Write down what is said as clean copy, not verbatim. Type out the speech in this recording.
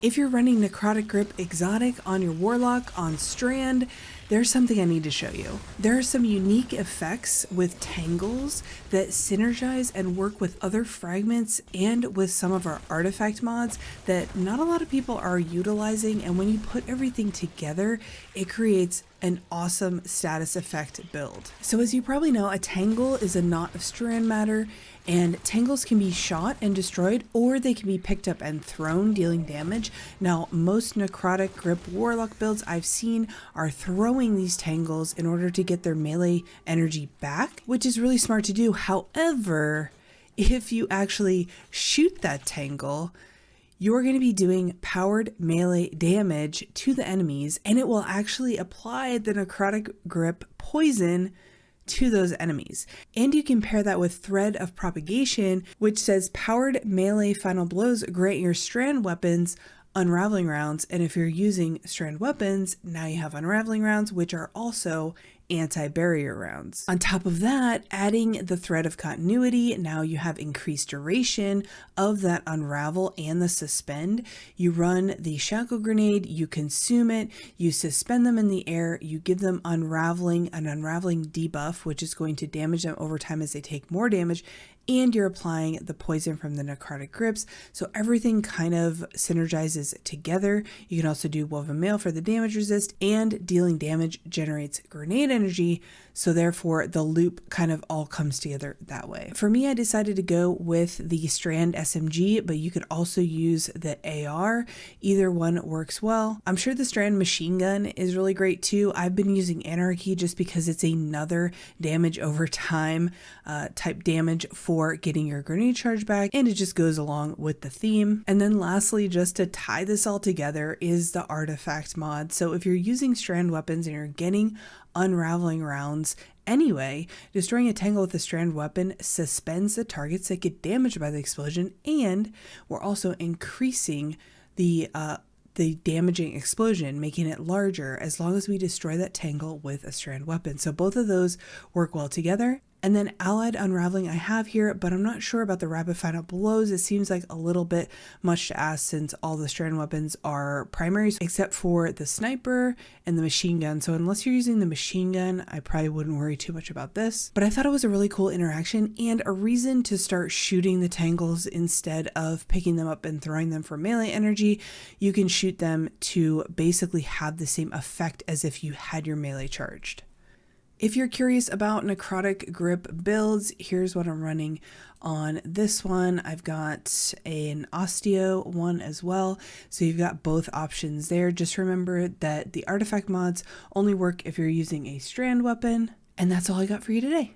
If you're running Necrotic Grip Exotic on your Warlock on Strand, there's something I need to show you. There are some unique effects with Tangles that synergize and work with other fragments and with some of our artifact mods that not a lot of people are utilizing, and when you put everything together, it creates an awesome status effect build. So as you probably know, a Tangle is a knot of strand matter, and Tangles can be shot and destroyed, or they can be picked up and thrown, dealing damage. Now, most Necrotic Grip Warlock builds I've seen are throwing these Tangles in order to get their melee energy back, which is really smart to do. However, if you actually shoot that Tangle, you're going to be doing powered melee damage to the enemies, and it will actually apply the Necrotic Grip poison to those enemies. And you can pair that with Thread of Propagation, which says powered melee final blows grant your strand weapons unraveling rounds. And if you're using strand weapons, now you have unraveling rounds, which are also anti-barrier rounds. On top of that, adding the Thread of Continuity, now you have increased duration of that unravel and the suspend. You run the shackle grenade, you consume it, you suspend them in the air, you give them an unraveling debuff, which is going to damage them over time as they take more damage, and you're applying the poison from the Necrotic Grips. So everything kind of synergizes together. You can also do Woven Mail for the damage resist, and dealing damage generates grenade energy. So therefore the loop kind of all comes together that way. For me, I decided to go with the Strand SMG, but you could also use the AR. Either one works well. I'm sure the Strand machine gun is really great too. I've been using Anarchy just because it's another damage over time type damage for getting your grenade charge back, and it just goes along with the theme. And then lastly, just to tie this all together, is the artifact mod. So if you're using strand weapons and you're getting unraveling rounds anyway, destroying a Tangle with a strand weapon suspends the targets that get damaged by the explosion, and we're also increasing the damaging explosion, making it larger as long as we destroy that Tangle with a strand weapon. So both of those work well together. And then allied unraveling I have here, but I'm not sure about the rapid final blows. It seems like a little bit much to ask since all the strand weapons are primaries except for the sniper and the machine gun. So unless you're using the machine gun, I probably wouldn't worry too much about this. But I thought it was a really cool interaction and a reason to start shooting the Tangles instead of picking them up and throwing them for melee energy. You can shoot them to basically have the same effect as if you had your melee charged. If you're curious about Necrotic Grip builds, here's what I'm running on this one. I've got an Osteo one as well, so you've got both options there. Just remember that the artifact mods only work if you're using a strand weapon, and that's all I got for you today.